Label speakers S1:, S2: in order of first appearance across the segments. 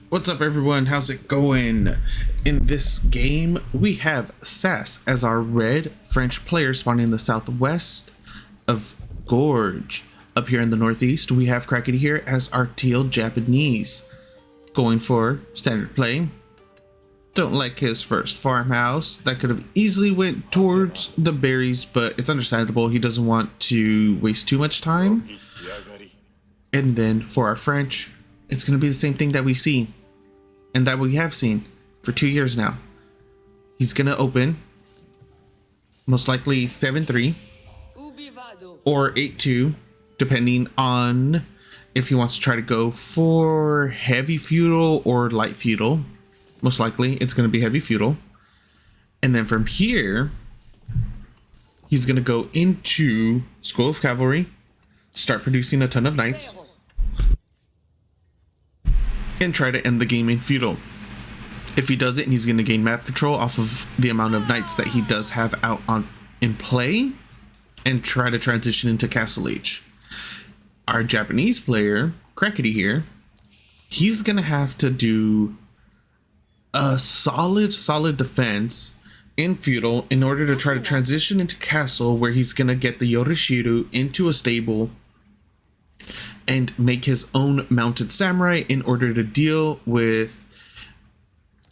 S1: What's up, everyone? How's it going? In this game, we have SAS as our red French player spawning in the southwest of Gorge. Up here in the northeast, we have CrackedyHere as our teal Japanese. Going for standard play. Don't like his first farmhouse. That could have easily went towards the berries, but it's understandable. He doesn't want to waste too much time. And then for our French, it's going to be the same thing that we see. And that we have seen for 2 years now. He's gonna open most likely 7-3 or 8-2, depending on if he wants to try to go for heavy feudal or light feudal. Most likely it's gonna be heavy feudal. And then from here, he's gonna go into School of Cavalry, start producing a ton of knights, and try to end the game in feudal. If he does it, he's going to gain map control off of the amount of knights that he does have out on in play, and try to transition into Castle Age. Our Japanese player, CrackedyHere, he's going to have to do a solid defense in feudal in order to try to transition into castle, where he's going to get the Yorishiru into a stable and make his own mounted samurai in order to deal with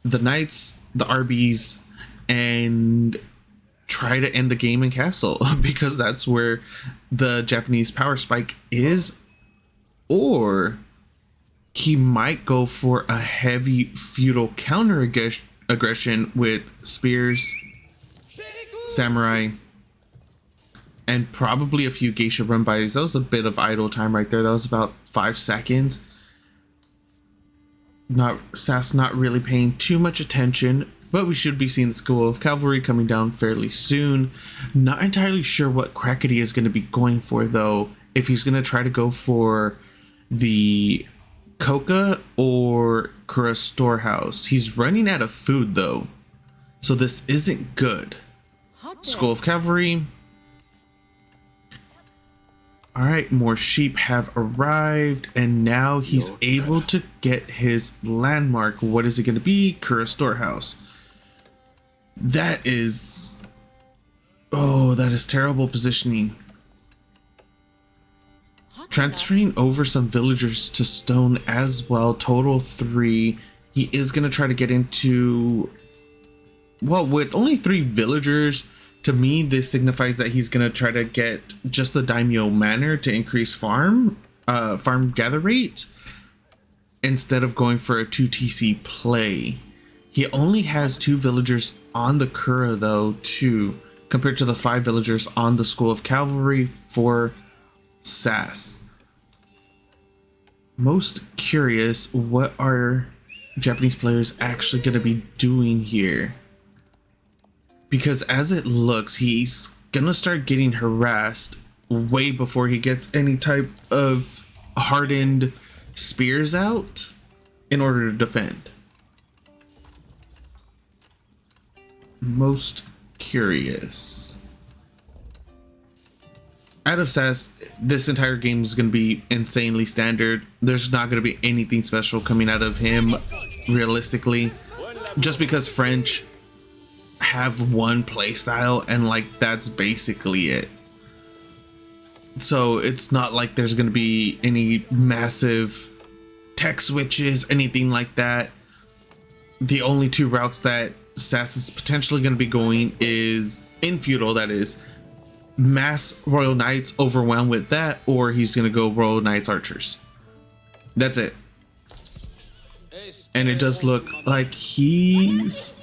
S1: the knights, the RBs, and try to end the game in castle, because that's where the Japanese power spike is. Or he might go for a heavy feudal counter aggression with spears, samurai, and probably a few geisha run bys. That was a bit of idle time right there. That was about 5 seconds. SAS not really paying too much attention, but we should be seeing the School of Cavalry coming down fairly soon. Not entirely sure what Crackedy is going to be going for, though. If he's going to try to go for the Coca or Kura Storehouse. He's running out of food, though, so this isn't good. School of Cavalry. All right, more sheep have arrived, and now he's able to get his landmark. What is it going to be? Kura Storehouse. That is... oh, that is terrible positioning. Transferring over some villagers to stone as well. Total 3. He is going to try to get into... well, with only 3 villagers... to me, this signifies that he's gonna try to get just the daimyo manor to increase farm gather rate instead of going for a 2 TC play. He only has 2 villagers on the Kura, though, too, compared to the 5 villagers on the School of Cavalry for SAS. Most curious, what are Japanese players actually gonna be doing here? Because as it looks, he's gonna start getting harassed way before he gets any type of hardened spears out in order to defend. Most curious. Out of SAS, this entire game is going to be insanely standard. There's not going to be anything special coming out of him, realistically. Just because French have one play style, and like that's basically it. So it's not like there's going to be any massive tech switches, anything like that. The only 2 routes that SAS is potentially going to be going is in feudal, that is mass royal knights, overwhelmed with that, or he's going to go royal knights archers. That's it. And it does look like he's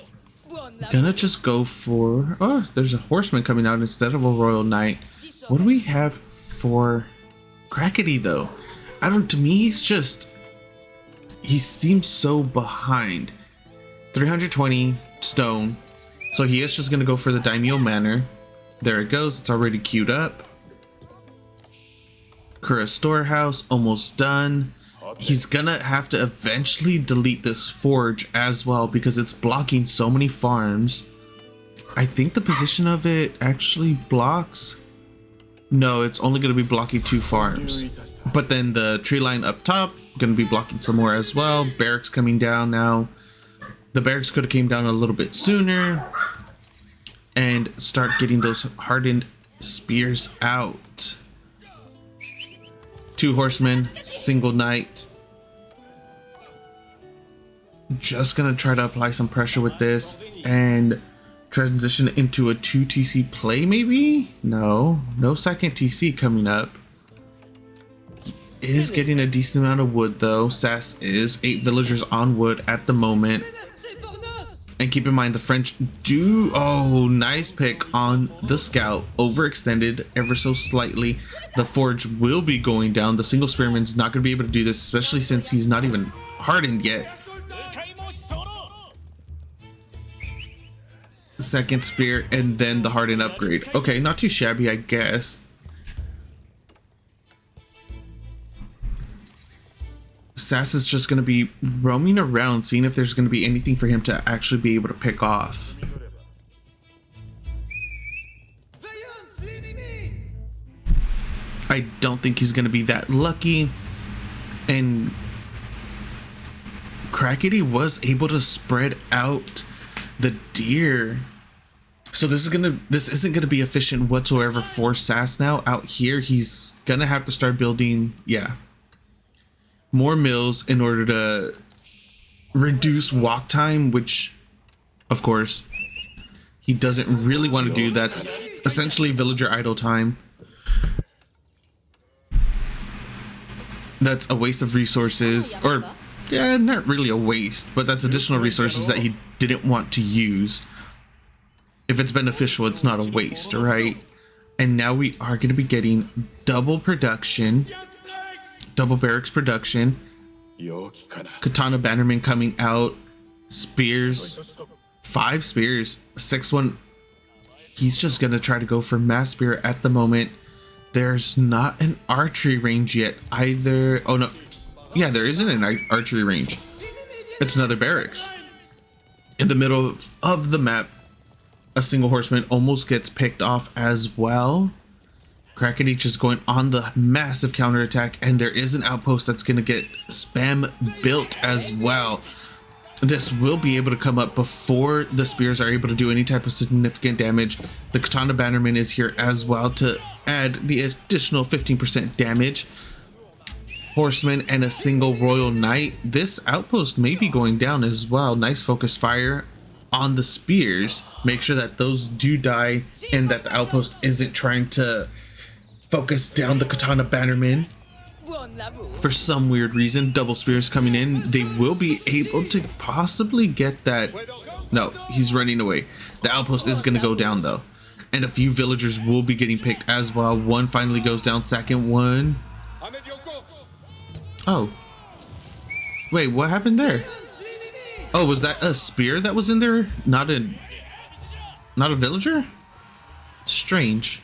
S1: gonna just go for... oh, there's a horseman coming out instead of a royal knight. What do we have for Crackedy, though? I don't... to me, he's just... he seems so behind. 320 stone. So he is just gonna go for the daimyo manor. There it goes. It's already queued up. Kura Storehouse almost done. He's gonna have to eventually delete this forge as well, because it's blocking so many farms. I think the position of it actually blocks... no, it's only gonna be blocking 2 farms. But then the tree line up top going to be blocking some more as well. Barracks coming down now. The barracks could have came down a little bit sooner and start getting those hardened spears out. 2 horsemen, single knight. Just gonna try to apply some pressure with this and transition into a 2 TC play maybe? No second TC coming up. Is getting a decent amount of wood though. SAS is 8 villagers on wood at the moment. And keep in mind the French do, oh, nice pick on the scout, overextended ever so slightly. The forge will be going down. The single spearman's not going to be able to do this, especially since he's not even hardened yet. Second spear and then the hardened upgrade. Okay, not too shabby, I guess. SAS is just going to be roaming around, seeing if there's going to be anything for him to actually be able to pick off. I don't think he's going to be that lucky. And Crackedy was able to spread out the deer. So this isn't going to be efficient whatsoever for SAS now. Out here, he's going to have to start building, more mills in order to reduce walk time, which of course he doesn't really want to do. That's essentially villager idle time. That's a waste of resources, or not really a waste, but that's additional resources that he didn't want to use. If it's beneficial, it's not a waste, right? And now we are going to be getting double production, double barracks production, katana bannerman coming out, spears, 5 spears, 6th one. He's just gonna try to go for mass spear at the moment. There's not an archery range yet either. Oh no, yeah, there isn't an archery range. It's another barracks in the middle of the map. A single horseman almost gets picked off as well. Crackedy just going on the massive counterattack, and there is an outpost that's going to get spam built as well. This will be able to come up before the spears are able to do any type of significant damage. The katana bannerman is here as well to add the additional 15% damage. Horseman and a single royal knight. This outpost may be going down as well. Nice focus fire on the spears. Make sure that those do die and that the outpost isn't trying to focus down the katana bannerman. For some weird reason, double spears coming in. They will be able to possibly get that. No, he's running away. The outpost is going to go down though, and a few villagers will be getting picked as well. One finally goes down. Second one. Oh, wait, what happened there? Oh, was that a spear that was in there? Not a villager? Strange.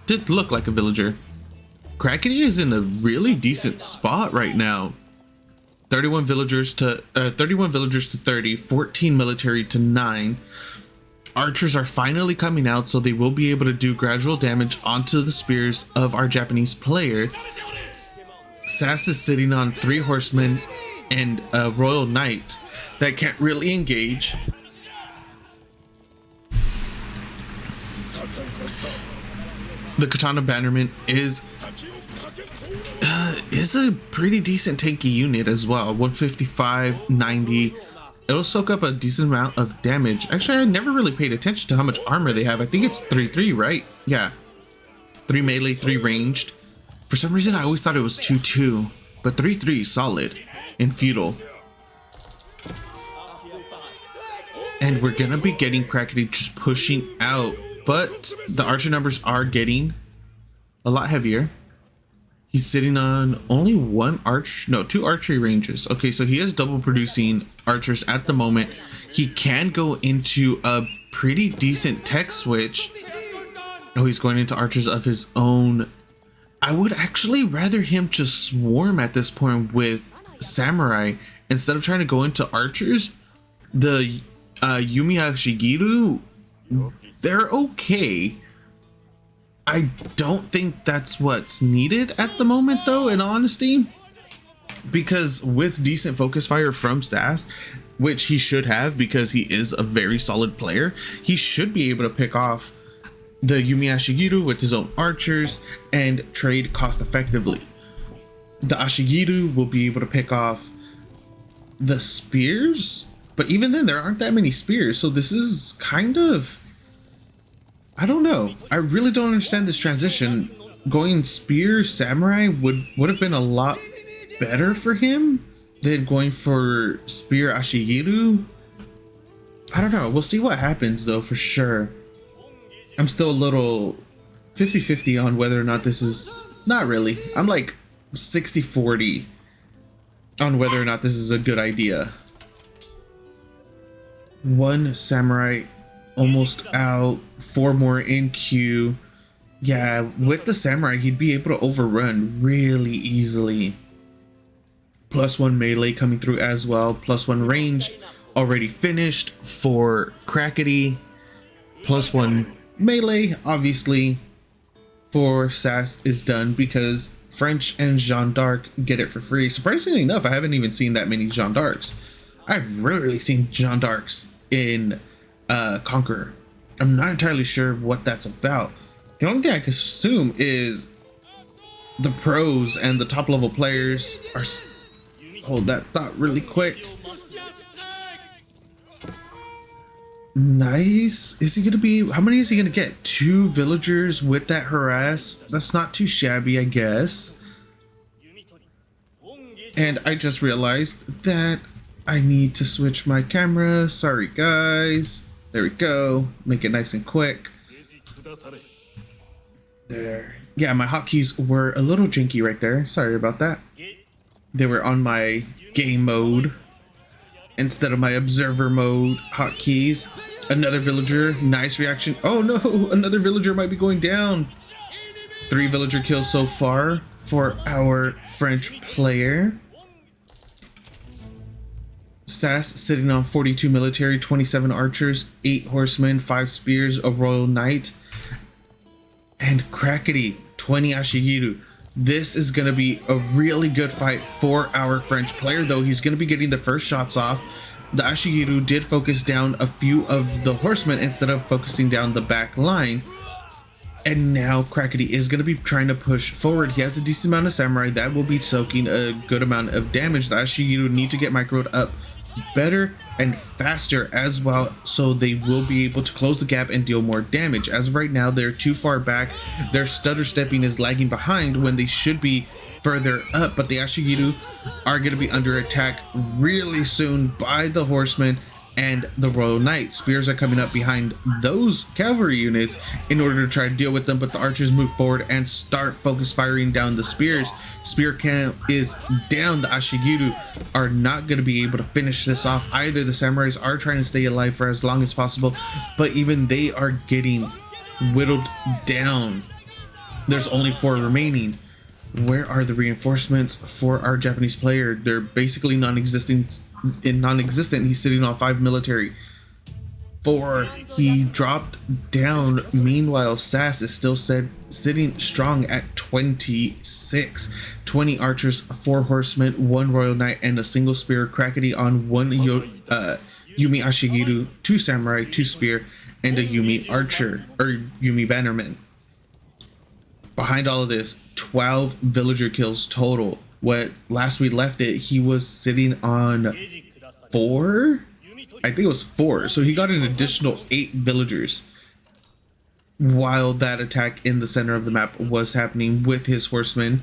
S1: Did look like a villager. Crackedy is in a really decent spot right now. 31 villagers to 30, 14 military to 9. Archers are finally coming out, so they will be able to do gradual damage onto the spears of our Japanese player. SAS is sitting on 3 horsemen and a royal knight that can't really engage. The katana bannerman is a pretty decent tanky unit as well. 155, 90. It'll soak up a decent amount of damage. Actually, I never really paid attention to how much armor they have. I think it's 3-3, right? Yeah. 3 melee, 3 ranged. For some reason, I always thought it was 2-2, but 3-3 is solid and feudal. And we're gonna be getting Crackedy just pushing out, but the archer numbers are getting a lot heavier. He's sitting on only 2 archery ranges. Okay, so he is double producing archers at the moment. He can go into a pretty decent tech switch. Oh, he's going into archers of his own. I would actually rather him just swarm at this point with samurai instead of trying to go into archers. The Yumiya Shigeru, they're okay. I don't think that's what's needed at the moment, though, in honesty, because with decent focus fire from SAS, which he should have because he is a very solid player, he should be able to pick off the Yumi Ashigiru with his own archers and trade cost effectively. The Ashigiru will be able to pick off the spears, but even then there aren't that many spears, so this is kind of, I don't know. I really don't understand this transition. Going spear samurai would have been a lot better for him than going for spear Ashigiru. I don't know. We'll see what happens though, for sure. I'm still a little 50-50 on whether or not this is, not really. I'm like 60-40 on whether or not this is a good idea. One samurai almost out, 4 more in queue. Yeah, with the samurai, he'd be able to overrun really easily. +1 melee coming through as well. +1 range already finished for Crackedy. +1 melee, obviously, for SAS is done because French and Jeanne d'Arc get it for free. Surprisingly enough, I haven't even seen that many Jeanne d'Arcs. I've rarely seen Jeanne d'Arcs in Conqueror. I'm not entirely sure what that's about. The only thing I can assume is the pros and the top level players are, hold that thought really quick. Nice. Is he gonna be, how many is he gonna get? 2 villagers with that harass? That's not too shabby, I guess. And I just realized that I need to switch my camera. Sorry guys. There we go. Make it nice and quick. There. Yeah, my hotkeys were a little janky right there. Sorry about that. They were on my game mode instead of my observer mode hotkeys. Another villager. Nice reaction. Oh no, another villager might be going down. 3 villager kills so far for our French player. SAS sitting on 42 military, 27 archers, 8 horsemen, 5 spears, a royal knight, and Crackedy, 20 Ashigiru. This is going to be a really good fight for our French player, though. He's going to be getting the first shots off. The Ashigiru did focus down a few of the horsemen instead of focusing down the back line. And now Crackedy is going to be trying to push forward. He has a decent amount of samurai that will be soaking a good amount of damage. The Ashigiru need to get microed up better and faster as well, so they will be able to close the gap and deal more damage. As of right now, they're too far back. Their stutter stepping is lagging behind when they should be further up, but the Ashigiru are going to be under attack really soon by the horsemen and the royal knight. Spears are coming up behind those cavalry units in order to try to deal with them, but the archers move forward and start focus firing down the spears. Spear count is down. The Ashigiru are not going to be able to finish this off either. The samurais are trying to stay alive for as long as possible, but even they are getting whittled down. There's only 4 remaining. Where are the reinforcements for our Japanese player? They're basically non-existent. He's sitting on 5 military. 4 he dropped down. Meanwhile, SAS is still sitting strong at 26. 20 archers, 4 horsemen, 1 royal knight, and a single spear. Crackedy on 1 Yumi Ashigiru, 2 samurai, 2 spear, and a Yumi archer or Yumi bannerman. Behind all of this, 12 villager kills total. What last we left it, he was sitting on 4? I think it was 4. So he got an additional 8 villagers while that attack in the center of the map was happening with his horsemen,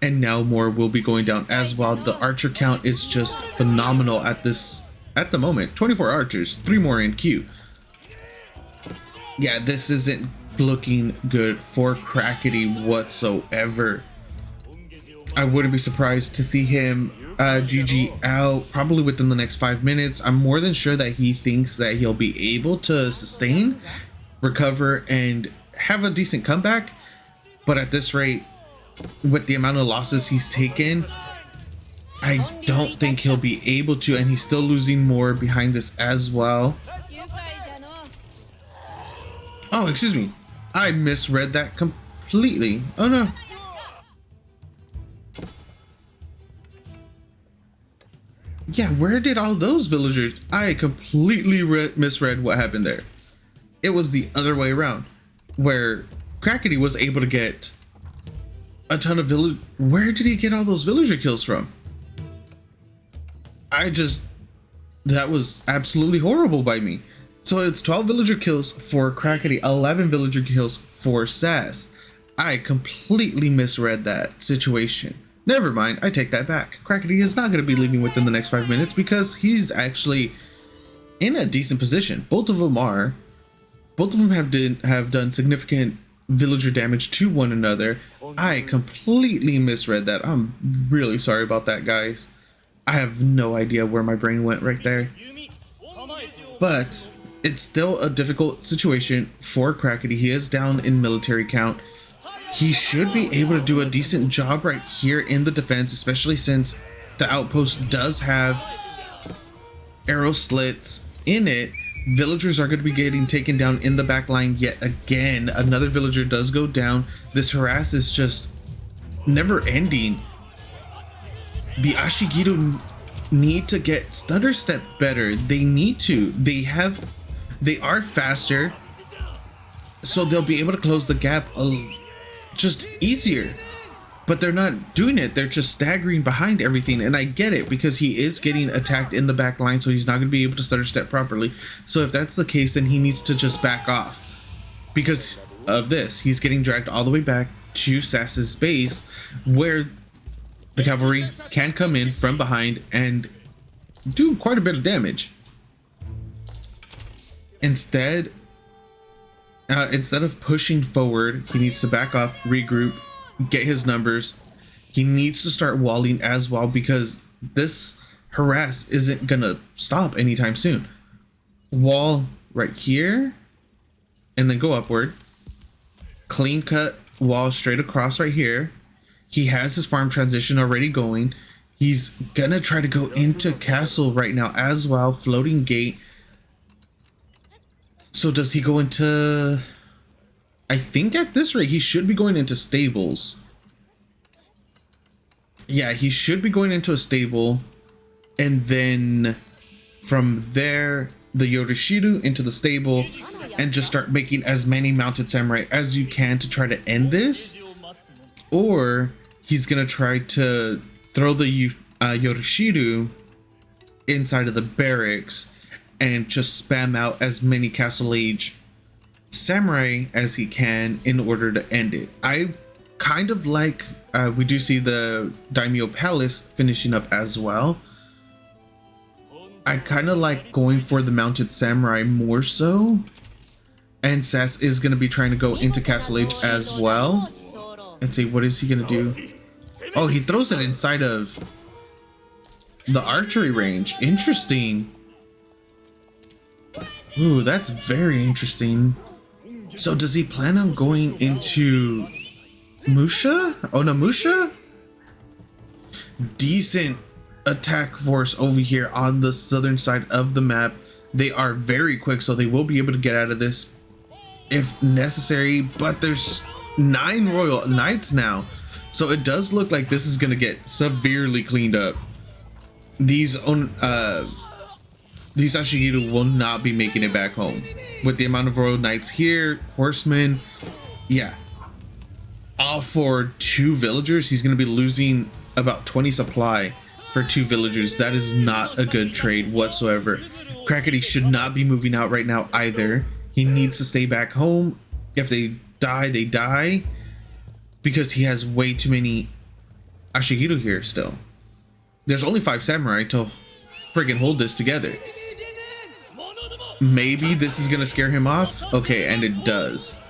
S1: and now more will be going down as well. The archer count is just phenomenal at the moment. 24 archers, 3 more in queue. Yeah, this isn't looking good for Crackedy whatsoever. I wouldn't be surprised to see him GG out probably within the next 5 minutes. I'm more than sure that he thinks that he'll be able to sustain, recover, and have a decent comeback, but at this rate, with the amount of losses he's taken, I don't think he'll be able to, and he's still losing more behind this as well. Oh, excuse me, I misread that completely. Oh no. Yeah, where did all those villagers? I completely misread what happened there. It was the other way around, where Crackedy was able to get a ton of village. Where did he get all those villager kills from? That was absolutely horrible by me. So it's 12 villager kills for Crackedy, 11 villager kills for SAS. I completely misread that situation. Never mind, I take that back. Crackedy is not going to be leaving within the next 5 minutes because he's actually in a decent position. Both of them have done significant villager damage to one another. I completely misread that. I'm really sorry about that, guys. I have no idea where my brain went right there. But it's still a difficult situation for Crackedy. He is down in military count. He should be able to do a decent job right here in the defense, especially since the outpost does have arrow slits in it. Villagers are going to be getting taken down in the back line yet again. Another villager does go down. This harass is just never ending. The Ashigiru need to get stutter step better. They need to. They are faster, so they'll be able to close the gap just easier. But they're not doing it. They're just staggering behind everything. And I get it, because he is getting attacked in the back line, so he's not going to be able to stutter step properly. So if that's the case, then he needs to just back off. Because of this, he's getting dragged all the way back to SAS's base, where the cavalry can come in from behind and do quite a bit of damage. Instead of pushing forward, he needs to back off, regroup, get his numbers. He needs to start walling as well, because this harass isn't gonna stop anytime soon. Wall right here, and then go upward. Clean cut wall straight across right here. He has his farm transition already going. He's gonna try to go into castle right now as well. Floating gate. So does he go into... I think at this rate, he should be going into stables. Yeah, he should be going into a stable. And then from there, the Yoroshiru into the stable. And just start making as many mounted samurai as you can to try to end this. Or he's going to try to throw the Yoroshiru inside of the barracks and just spam out as many Castle Age samurai as he can in order to end it. I kind of like, we do see the Daimyo Palace finishing up as well. I kind of like going for the mounted samurai more so. And SAS is going to be trying to go into Castle Age as well. Let's see, what is he going to do? Oh, he throws it inside of the archery range. Interesting. Ooh, that's very interesting. So does he plan on going into Musha? Onamusha? Decent attack force over here on the southern side of the map. They are very quick, so they will be able to get out of this if necessary, but there's 9 royal knights now, so it does look like this is going to get severely cleaned up. These Ashigiru will not be making it back home with the amount of royal knights here. Horsemen, yeah, all for 2 villagers. He's going to be losing about 20 supply for 2 villagers. That is not a good trade whatsoever. Crackedy should not be moving out right now either. He needs to stay back home. If they die, they die, because he has way too many Ashigiru here still. There's only 5 samurai to friggin' hold this together. Maybe this is gonna scare him off. Okay, and it does.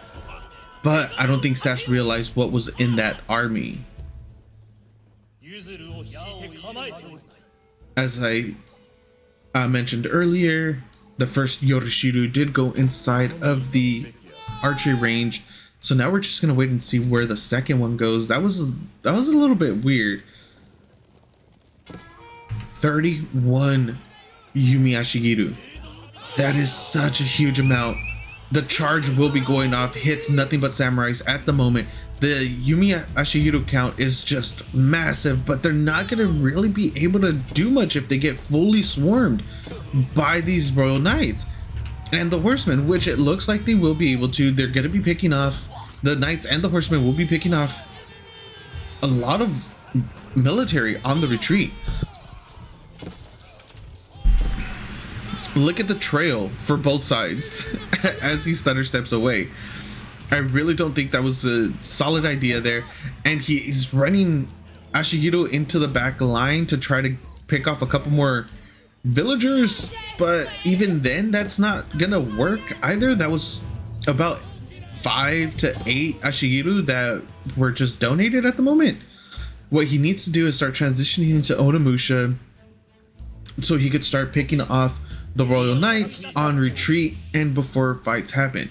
S1: But I don't think SAS realized what was in that army. As I mentioned earlier, the first Yoroshiru did go inside of the archery range, so now we're just gonna wait and see where the second one goes. That was a little bit weird. 31 Yumi Ashigiru. That is such a huge amount. The charge will be going off. Hits nothing but samurais at the moment. The Yumi Ashihiro count is just massive, but they're not going to really be able to do much if they get fully swarmed by these Royal Knights and the Horsemen, which it looks like they will be able to. They're going to be picking off, the Knights and the Horsemen will be picking off a lot of military on the retreat. Look at the trail for both sides as he stutter steps away. I really don't think that was a solid idea there. And he's running Ashihiro into the back line to try to pick off a couple more villagers. But even then, that's not gonna work either. That was about 5 to 8 Ashihiro that were just donated at the moment. What he needs to do is start transitioning into Onimusha so he could start picking off the Royal Knights on retreat and before fights happen.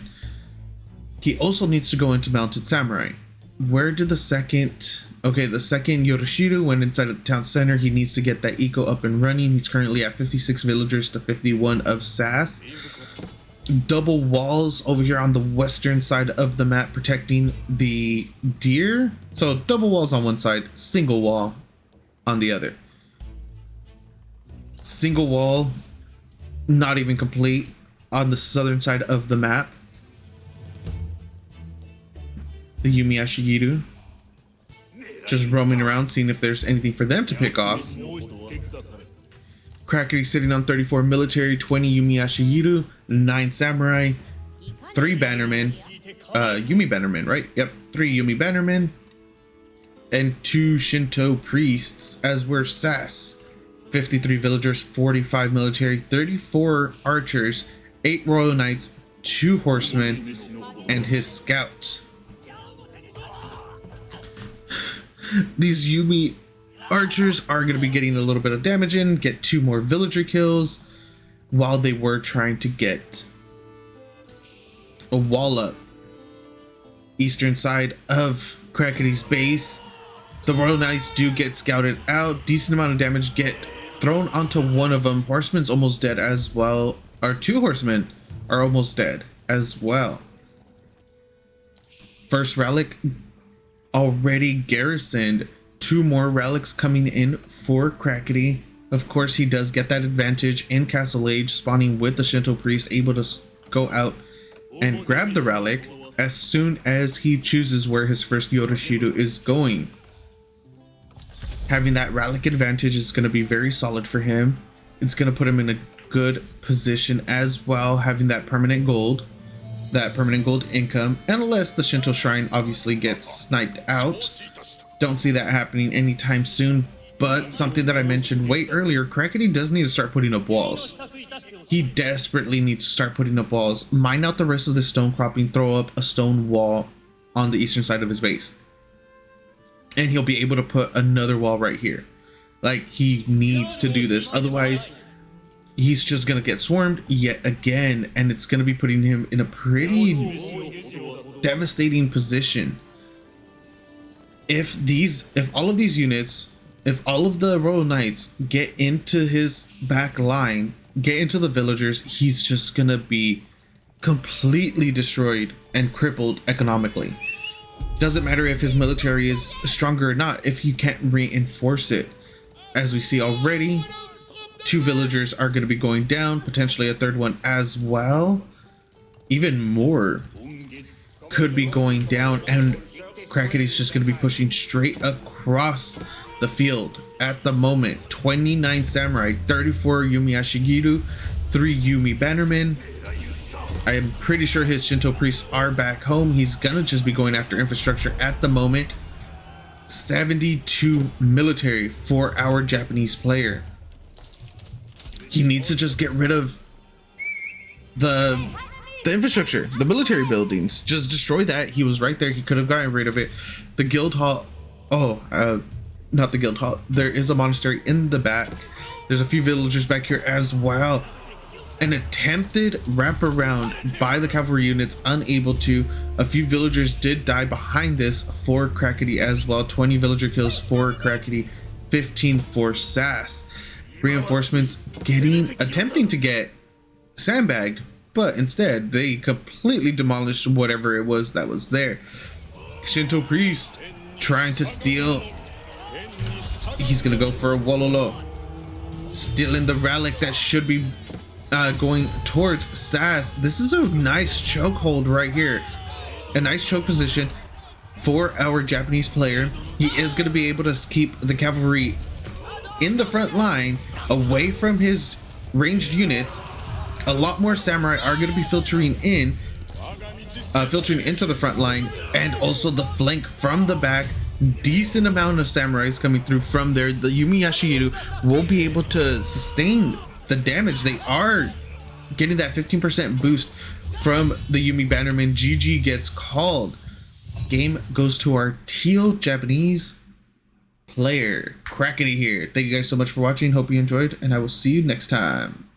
S1: He also needs to go into Mounted Samurai. Where did the second... Okay, the second Yoroshiru went inside of the town center. He needs to get that eco up and running. He's currently at 56 villagers to 51 of SAS. Double walls over here on the western side of the map protecting the deer. So double walls on one side, single wall on the other. Single wall, not even complete on the southern side of the map. The Yumi Ashihiro just roaming around, seeing if there's anything for them to pick off. Crackedy sitting on 34 military, 20 Yumi Ashihiro, 9 samurai, 3 bannermen, Yumi bannermen, right? Yep, 3 Yumi bannermen, and 2 Shinto priests, as were SAS. 53 villagers, 45 military, 34 archers, 8 royal knights, 2 horsemen, and his scouts. These Yumi archers are going to be getting a little bit of damage in, get 2 more villager kills while they were trying to get a wall up. Eastern side of Crackedy's base, the Royal Knights do get scouted out. Decent amount of damage get thrown onto one of them. Horseman's almost dead as well. Our 2 horsemen are almost dead as well. First relic already garrisoned. 2 more relics coming in for Crackedy. Of course, he does get that advantage in Castle Age, spawning with the Shinto priest, able to go out and grab the relic as soon as he chooses where his first Yoroshiru is going. Having that relic advantage is going to be very solid for him. It's going to put him in a good position as well, having that permanent gold income, unless the Shinto shrine obviously gets sniped out. Don't see that happening anytime soon, but something that I mentioned way earlier, Crackedy does need to start putting up walls. He desperately needs to start putting up walls, mine out the rest of the stone cropping, throw up a stone wall on the eastern side of his base, and he'll be able to put another wall right here. Like, he needs to do this, otherwise he's just gonna get swarmed yet again, and it's gonna be putting him in a pretty devastating position. If all of these units, if all of the Royal Knights get into his back line, get into the villagers, he's just gonna be completely destroyed and crippled economically. Doesn't matter if his military is stronger or not if you can't reinforce it. As we see already, 2 villagers are going to be going down, potentially a 3rd one as well. Even more could be going down, and Crackedy's just going to be pushing straight across the field at the moment. 29 samurai, 34 Yumi Ashihiro, 3 Yumi bannermen. I am pretty sure his Shinto priests are back home. He's going to just be going after infrastructure at the moment. 72 military for our Japanese player. He needs to just get rid of the infrastructure, the military buildings. Just destroy that. He was right there. He could have gotten rid of it. The guild hall. Not the guild hall. There is a monastery in the back. There's a few villagers back here as well. An attempted wraparound by the cavalry units, unable to. A few villagers did die behind this for Crackedy as well. 20 villager kills for Crackedy, 15 for SAS. Reinforcements attempting to get sandbagged, but instead they completely demolished whatever it was that was there. Shinto Priest trying to steal. He's gonna go for a Wololo. Stealing the relic that should be going towards SAS. This is a nice chokehold right here. A nice choke position for our Japanese player. He is going to be able to keep the cavalry in the front line away from his ranged units. A lot more samurai are going to be filtering into the front line, and also the flank from the back. Decent amount of samurais coming through from there. The Yumi Yashihiro will be able to sustain the damage. They are getting that 15% boost from the Yumi Bannerman. GG gets called. Game goes to our teal Japanese player. CrackedyHere. Thank you guys so much for watching. Hope you enjoyed, and I will see you next time.